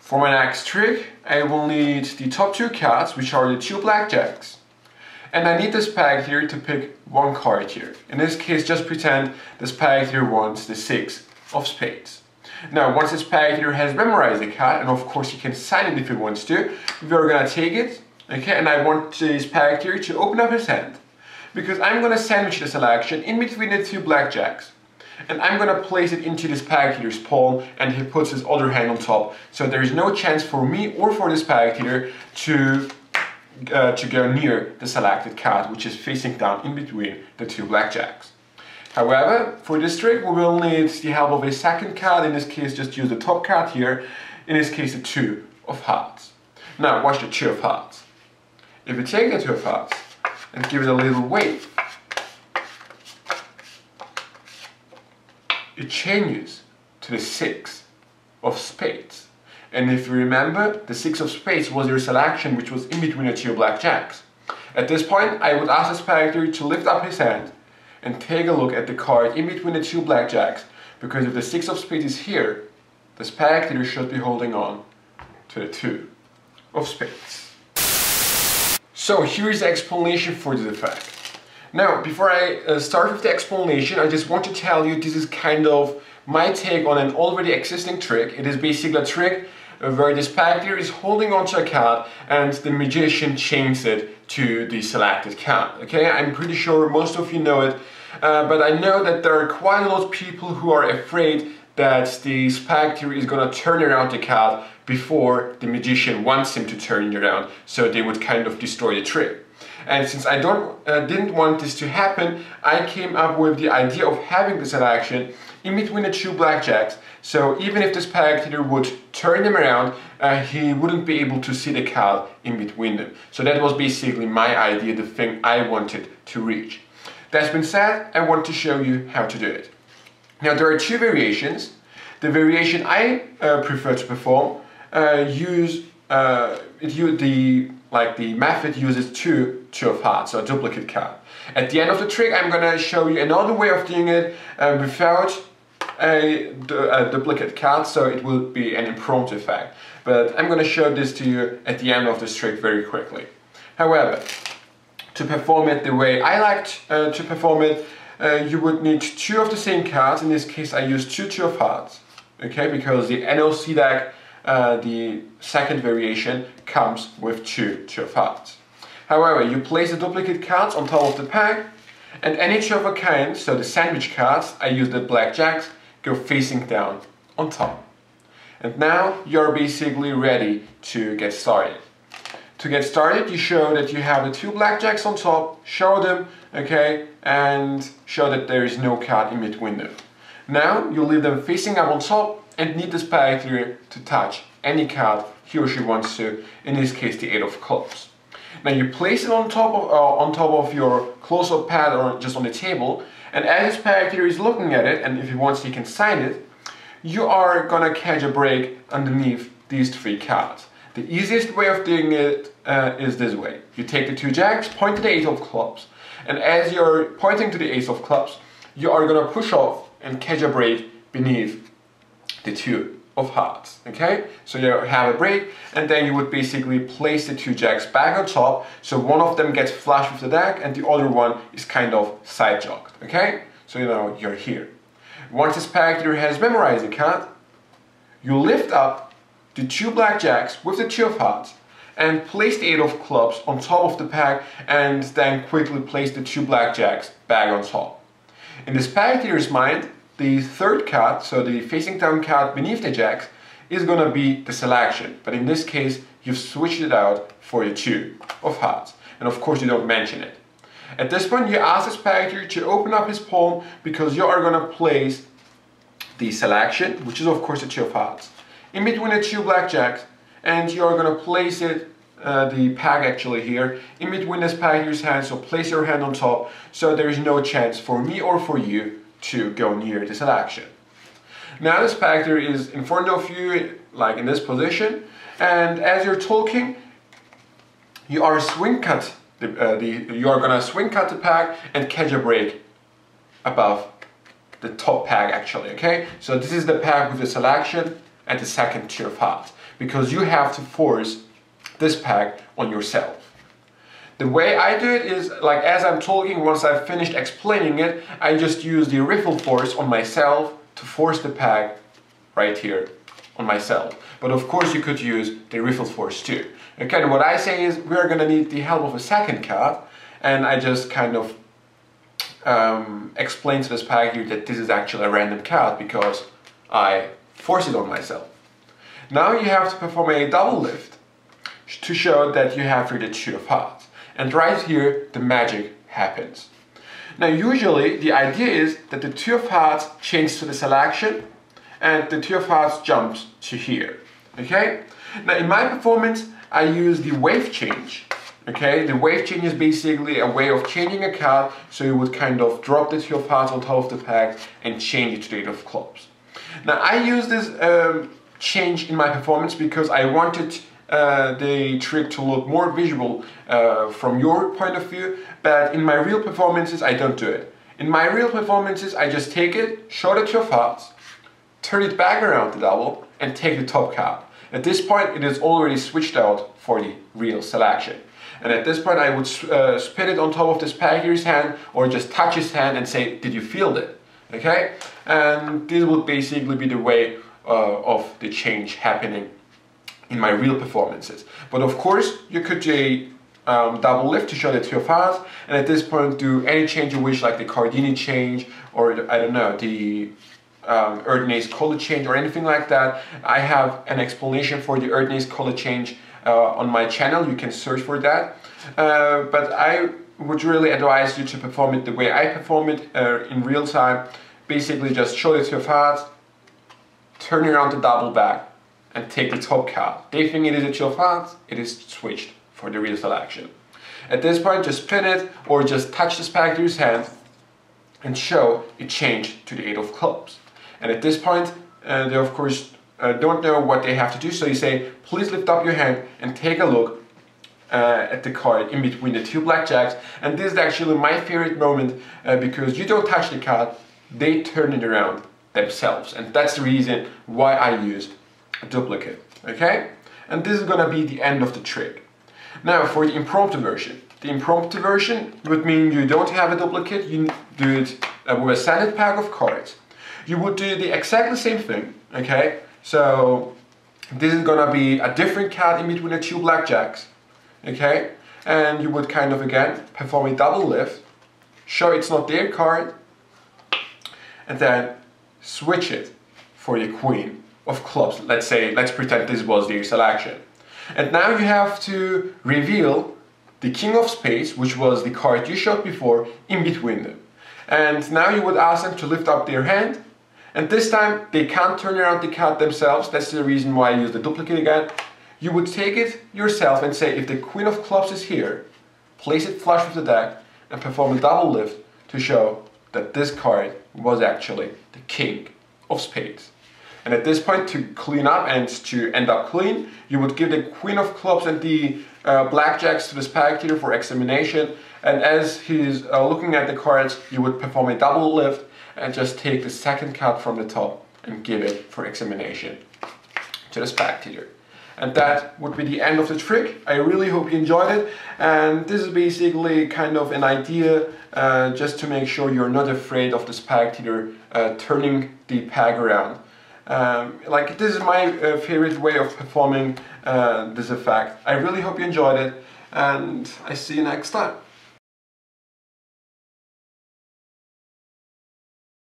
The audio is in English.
For my next trick, I will need the top two cards, which are the two blackjacks. And I need this pack here to pick one card here. In this case, just pretend this pack here wants the 6 of spades. Now, once this pack here has memorized the card, and of course he can sign it if he wants to, we're gonna take it, okay, and I want this pack here to open up his hand. Because I'm gonna sandwich the selection in between the two blackjacks. And I'm gonna place it into this pack here's palm, and he puts his other hand on top. So there is no chance for me or for this pack here to go near the selected card, which is facing down in between the two blackjacks. However, for this trick we will need the help of a second card. In this case, just use the top card here. In this case, the 2 of hearts. Now watch the 2 of hearts. If you take the 2 of hearts and give it a little wave, it changes to the 6 of spades. And if you remember, the 6 of spades was your selection, which was in between the two blackjacks. At this point, I would ask the spectator to lift up his hand and take a look at the card in between the two blackjacks, because if the 6 of spades is here, the spectator should be holding on to the 2 of spades. So here's the explanation for this effect. Now, before I start with the explanation, I just want to tell you this is kind of my take on an already existing trick. It is basically a trick where the spectator is holding onto a card and the magician chains it to the selected card. Okay, I'm pretty sure most of you know it, but I know that there are quite a lot of people who are afraid that the spectator is gonna turn around the card before the magician wants him to turn it around, so they would kind of destroy the trick. And since I didn't want this to happen, I came up with the idea of having the selection in between the two blackjacks, so even if the spectator would turn them around, he wouldn't be able to see the card in between them. So that was basically my idea, the thing I wanted to reach. That's been said, I want to show you how to do it. Now there are two variations. The variation I prefer to perform the method uses two of hearts, so a duplicate card. At the end of the trick, I'm gonna show you another way of doing it without a duplicate card, so it will be an impromptu effect. But I'm gonna show this to you at the end of this trick very quickly. However, to perform it the way I like to perform it, you would need 2 of the same cards. In this case, I use 2 of hearts, okay, because the NLC deck, the second variation, comes with 2 of hearts. However, you place the duplicate cards on top of the pack, and any 2 of a kind, so the sandwich cards, I use the blackjacks, go facing down on top. And now you're basically ready to get started. To get started, you show that you have the 2 blackjacks on top, show them, okay, and show that there is no card in between them. Now you leave them facing up on top and need the spectator to touch any card he or she wants to, in this case the 8 of clubs. Now you place it on top of your close-up pad or just on the table, and as the spectator is looking at it, and if he wants he can sign it, you are gonna catch a break underneath these 3 cards. The easiest way of doing it is this way. You take the 2 jacks, point to the 8 of clubs, and as you're pointing to the 8 of clubs, you are gonna push off and catch a break beneath the 2 of hearts, okay? So you have a break, and then you would basically place the 2 jacks back on top, so one of them gets flush with the deck and the other one is kind of side jogged, okay? So you know you're here. Once the spectator has memorized the card, you lift up the 2 blackjacks with the 2 of hearts and place the 8 of clubs on top of the pack, and then quickly place the 2 blackjacks back on top. In the spectator's mind, the 3rd card, so the facing down card beneath the jacks, is gonna be the selection. But in this case, you've switched it out for the 2 of hearts. And of course you don't mention it. At this point, you ask the spectator to open up his palm, because you are gonna place the selection, which is of course the 2 of hearts, in between the 2 blackjacks, and you are gonna place it, the pack actually here, in between the spectator's hands, so place your hand on top, so there is no chance for me or for you to go near the selection. Now the spectator is in front of you, like in this position, and as you're talking, you are gonna swing cut the pack and catch a break above the top pack actually, okay? So this is the pack with the selection and the second 2 of hearts. because you have to force this pack on yourself. The way I do it is, like as I'm talking, once I've finished explaining it, I just use the riffle force on myself to force the pack right here on myself. But of course you could use the riffle force too. Okay, and what I say is we're gonna need the help of a second card, and I just kind of explain to this pack here that this is actually a random card because I force it on myself. Now you have to perform a double lift to show that you have here the two of hearts. And right here, the magic happens. Now usually the idea is that the two of hearts changes to the selection and the two of hearts jumps to here. Okay? Now in my performance, I use the wave change. Okay? The wave change is basically a way of changing a card, so you would kind of drop the two of hearts on top of the pack and change it to the eight of clubs. Now I use this change in my performance because I wanted the trick to look more visual from your point of view, but in my real performances I don't do it. In my real performances I just take it, show the two of hearts, turn it back around the double and take the top card. At this point it is already switched out for the real selection. And at this point I would spin it on top of this packer's hand or just touch his hand and say, did you feel it? Okay? And this would basically be the way of the change happening in my real performances. But of course, you could do a double lift to show the two of hearts, and at this point do any change you wish, like the Cardini change, or I don't know, the Erdnase color change, or anything like that. I have an explanation for the Erdnase color change on my channel, you can search for that. But I would really advise you to perform it the way I perform it in real time. Basically just show the two of hearts, turn around the double back, and take the top card. They think it is a two of hearts, it is switched for the real selection. At this point, just spin it or just touch this pack to your hand and show it changed to the eight of clubs. And at this point, they of course don't know what they have to do, so you say, please lift up your hand and take a look at the card in between the two blackjacks. And this is actually my favorite moment because you don't touch the card, they turn it around themselves. And that's the reason why I used a duplicate, okay? And this is gonna be the end of the trick. Now for the impromptu version. The impromptu version would mean you don't have a duplicate, you do it with a standard pack of cards. You would do the exactly same thing, okay? So this is gonna be a different card in between the two blackjacks, okay? And you would kind of again perform a double lift, show it's not their card, and then switch it for the queen of clubs. Let's pretend this was their selection. And now you have to reveal the king of spades, which was the card you showed before, in between them. And now you would ask them to lift up their hand, and this time they can't turn around the card themselves. That's the reason why I use the duplicate again. You would take it yourself and say, if the queen of clubs is here, place it flush with the deck and perform a double lift to show that this card was actually the king of spades. And at this point, to clean up and to end up clean, you would give the queen of clubs and the blackjacks to the spectator for examination. And as he's looking at the cards, you would perform a double lift and just take the second card from the top and give it for examination to the spectator. And that would be the end of the trick. I really hope you enjoyed it. And this is basically kind of an idea just to make sure you're not afraid of the spectator turning the pack around. Like, this is my favorite way of performing this effect. I really hope you enjoyed it, and I see you next time.